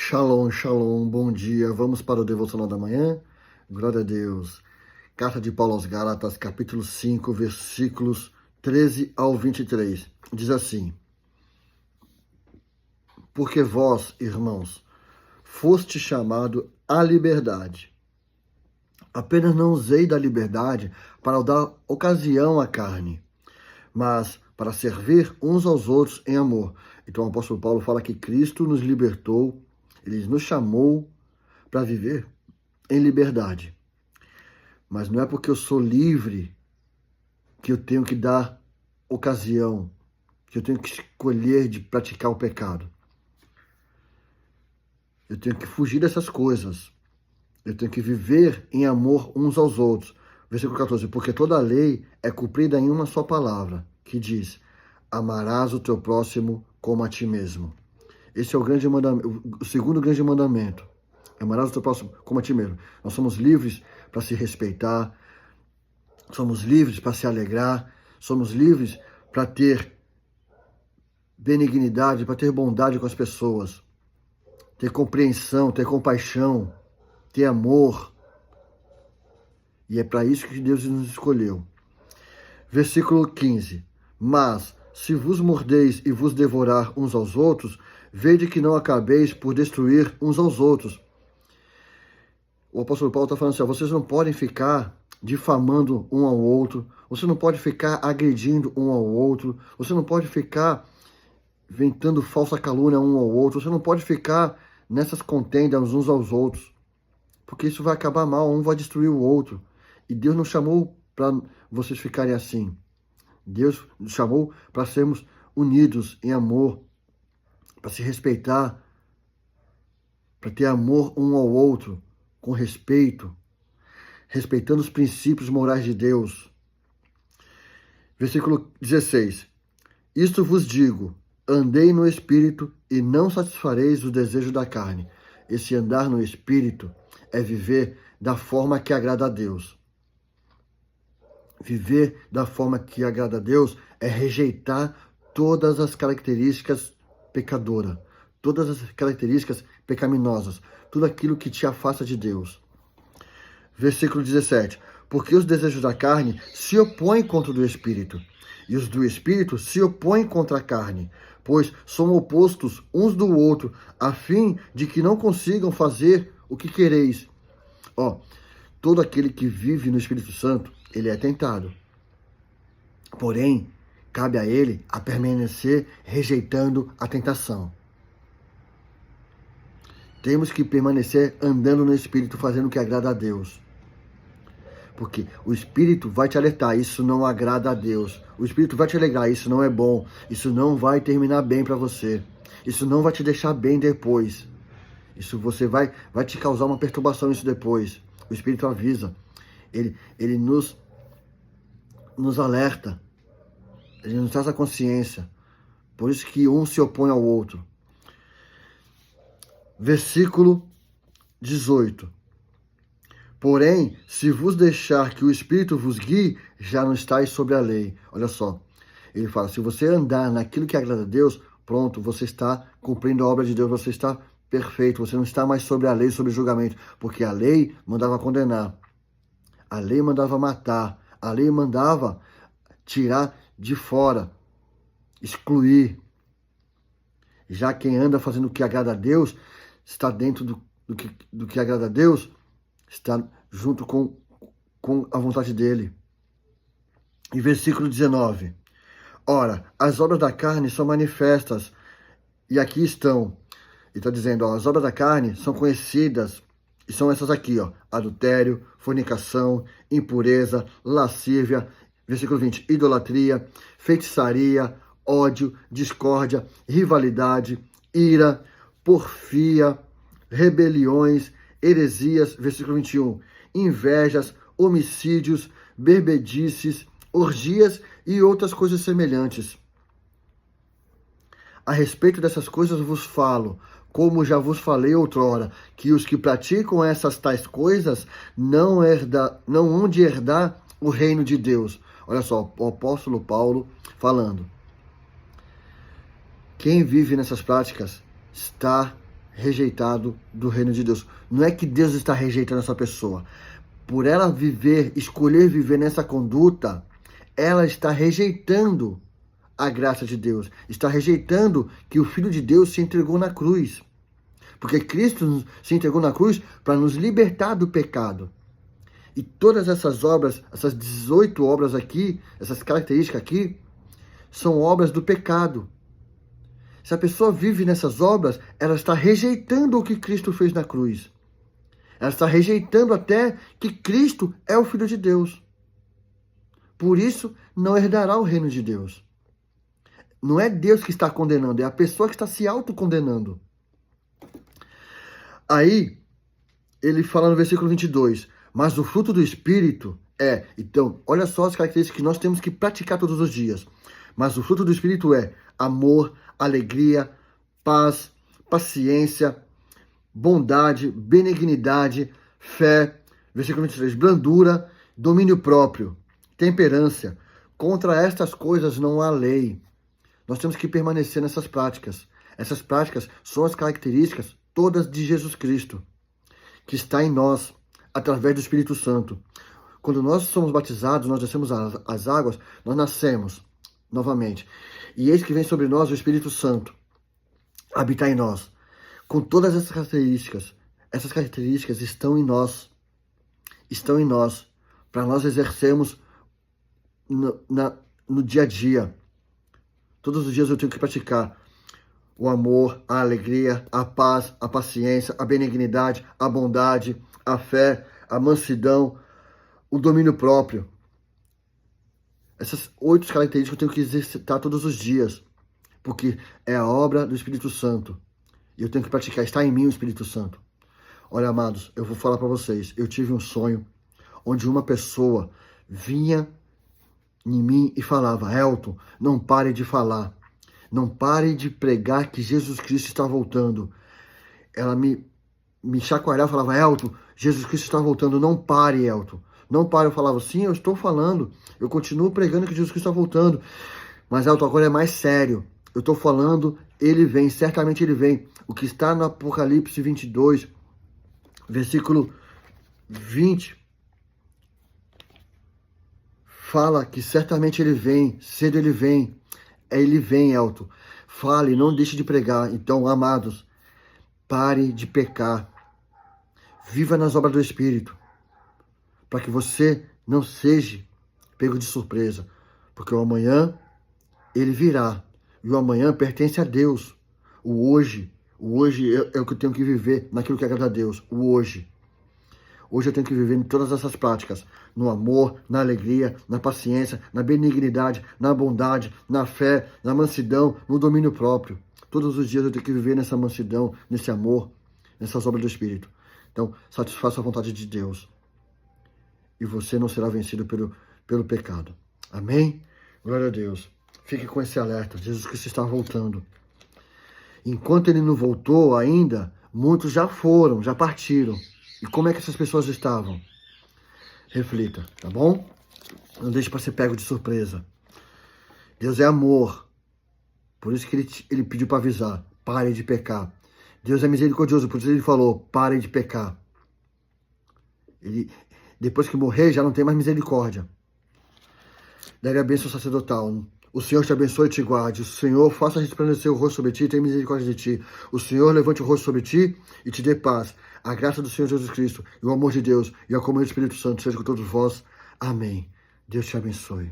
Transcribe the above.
Shalom, shalom, bom dia. Vamos para o devocional da manhã? Glória a Deus. Carta de Paulo aos Gálatas, capítulo 5, versículos 13 ao 23. Diz assim: Porque vós, irmãos, foste chamado à liberdade. Apenas não usei da liberdade para dar ocasião à carne, mas para servir uns aos outros em amor. Então o apóstolo Paulo fala que Cristo nos libertou, ele nos chamou para viver em liberdade. Mas não é porque eu sou livre que eu tenho que dar ocasião, que eu tenho que escolher de praticar o pecado. Eu tenho que fugir dessas coisas. Eu tenho que viver em amor uns aos outros. Versículo 14. Porque toda a lei é cumprida em uma só palavra, que diz: amarás o teu próximo como a ti mesmo. Esse é o grande mandamento, o segundo grande mandamento. Amarás o teu próximo como a ti mesmo. Nós somos livres para se respeitar, somos livres para se alegrar, somos livres para ter benignidade, para ter bondade com as pessoas, ter compreensão, ter compaixão, ter amor. E é para isso que Deus nos escolheu. Versículo 15. Mas, se vos mordeis e vos devorar uns aos outros, vede que não acabeis por destruir uns aos outros. O apóstolo Paulo está falando assim, vocês não podem ficar difamando um ao outro, você não pode ficar agredindo um ao outro, você não pode ficar inventando falsa calúnia um ao outro, você não pode ficar nessas contendas uns aos outros, porque isso vai acabar mal, um vai destruir o outro. E Deus não chamou para vocês ficarem assim. Deus nos chamou para sermos unidos em amor, para se respeitar, para ter amor um ao outro, com respeito, respeitando os princípios morais de Deus. Versículo 16. Isto vos digo, andei no Espírito e não satisfareis o desejo da carne. Esse andar no Espírito é viver da forma que agrada a Deus. Viver da forma que agrada a Deus é rejeitar todas as características pecadoras, todas as características pecaminosas, tudo aquilo que te afasta de Deus. Versículo 17. Porque os desejos da carne se opõem contra o do Espírito, e os do Espírito se opõem contra a carne, pois são opostos uns do outro, a fim de que não consigam fazer o que quereis. Todo aquele que vive no Espírito Santo, ele é tentado. Porém, cabe a ele a permanecer rejeitando a tentação. Temos que permanecer andando no Espírito, fazendo o que agrada a Deus. Porque o Espírito vai te alertar, isso não agrada a Deus. O Espírito vai te alegrar, isso não é bom. Isso não vai terminar bem para você. Isso não vai te deixar bem depois. Isso vai te causar uma perturbação isso depois. O Espírito avisa. Ele nos alerta. Ele nos traz a consciência. Por isso que um se opõe ao outro. Versículo 18. Porém, se vos deixar que o Espírito vos guie, já não estáis sobre a lei. Olha só, ele fala, se você andar naquilo que agrada a Deus, pronto, você está cumprindo a obra de Deus, você está perfeito, você não está mais sobre a lei, sobre o julgamento, porque a lei mandava condenar, a lei mandava matar, a lei mandava tirar de fora, excluir. Já quem anda fazendo o que agrada a Deus, está dentro do que agrada a Deus, está junto com a vontade dele. E versículo 19. Ora, as obras da carne são manifestas, e aqui estão. Ele está dizendo, as obras da carne são conhecidas, e são essas aqui, adultério, fornicação, impureza, lascívia, versículo 20, idolatria, feitiçaria, ódio, discórdia, rivalidade, ira, porfia, rebeliões, heresias, versículo 21, invejas, homicídios, bebedices, orgias e outras coisas semelhantes. A respeito dessas coisas vos falo, como já vos falei outrora, que os que praticam essas tais coisas não hão de herdar o reino de Deus. Olha só, o apóstolo Paulo falando. Quem vive nessas práticas está rejeitado do reino de Deus. Não é que Deus está rejeitando essa pessoa. Por ela escolher viver nessa conduta, ela está rejeitando a graça de Deus. Está rejeitando que o Filho de Deus se entregou na cruz. Porque Cristo se entregou na cruz para nos libertar do pecado. E todas essas obras, essas 18 obras aqui, essas características aqui, são obras do pecado. Se a pessoa vive nessas obras, ela está rejeitando o que Cristo fez na cruz. Ela está rejeitando até que Cristo é o Filho de Deus. Por isso, não herdará o reino de Deus. Não é Deus que está condenando, é a pessoa que está se autocondenando. Aí, ele fala no versículo 22, mas o fruto do Espírito é... Então, olha só as características que nós temos que praticar todos os dias. Mas o fruto do Espírito é amor, alegria, paz, paciência, bondade, benignidade, fé, versículo 23, brandura, domínio próprio, temperança. Contra estas coisas não há lei. Nós temos que permanecer nessas práticas. Essas práticas são as características todas de Jesus Cristo, que está em nós, através do Espírito Santo. Quando nós somos batizados, nós descemos as águas, nós nascemos novamente. E eis que vem sobre nós o Espírito Santo, habitar em nós. Com todas essas características estão em nós, para nós exercermos no dia a dia. Todos os dias eu tenho que praticar o amor, a alegria, a paz, a paciência, a benignidade, a bondade, a fé, a mansidão, o domínio próprio. Essas 8 características eu tenho que exercitar todos os dias, porque é a obra do Espírito Santo. E eu tenho que praticar, está em mim o Espírito Santo. Olha, amados, eu vou falar para vocês, eu tive um sonho onde uma pessoa vinha em mim e falava, Elton, não pare de falar, não pare de pregar que Jesus Cristo está voltando. Ela me chacoalhava e falava, Elton, Jesus Cristo está voltando, não pare, Elton. Não pare, eu falava, sim, eu estou falando, eu continuo pregando que Jesus Cristo está voltando. Mas, Elton, agora é mais sério. Eu estou falando, ele vem, certamente ele vem. O que está no Apocalipse 22, versículo 20, fala que certamente ele vem, cedo ele vem. Ele vem, Elton. Fale, não deixe de pregar. Então, amados, pare de pecar. Viva nas obras do Espírito, para que você não seja pego de surpresa. Porque o amanhã, ele virá. E o amanhã pertence a Deus. O hoje é o que eu tenho que viver naquilo que agrada a Deus. O hoje. Hoje eu tenho que viver em todas essas práticas. No amor, na alegria, na paciência, na benignidade, na bondade, na fé, na mansidão, no domínio próprio. Todos os dias eu tenho que viver nessa mansidão, nesse amor, nessas obras do Espírito. Então, satisfaça a vontade de Deus. E você não será vencido pelo pecado. Amém? Glória a Deus. Fique com esse alerta. Jesus Cristo está voltando. Enquanto ele não voltou ainda, muitos já foram, já partiram. E como é que essas pessoas estavam? Reflita, tá bom? Não deixe para ser pego de surpresa. Deus é amor. Por isso que ele pediu para avisar. Pare de pecar. Deus é misericordioso. Por isso ele falou, pare de pecar. Ele, depois que morrer, já não tem mais misericórdia. Daí a bênção sacerdotal. O Senhor te abençoe e te guarde. O Senhor faça resplandecer o rosto sobre ti e tenha misericórdia de ti. O Senhor levante o rosto sobre ti e te dê paz. A graça do Senhor Jesus Cristo e o amor de Deus e a comunhão do Espírito Santo seja com todos vós. Amém. Deus te abençoe.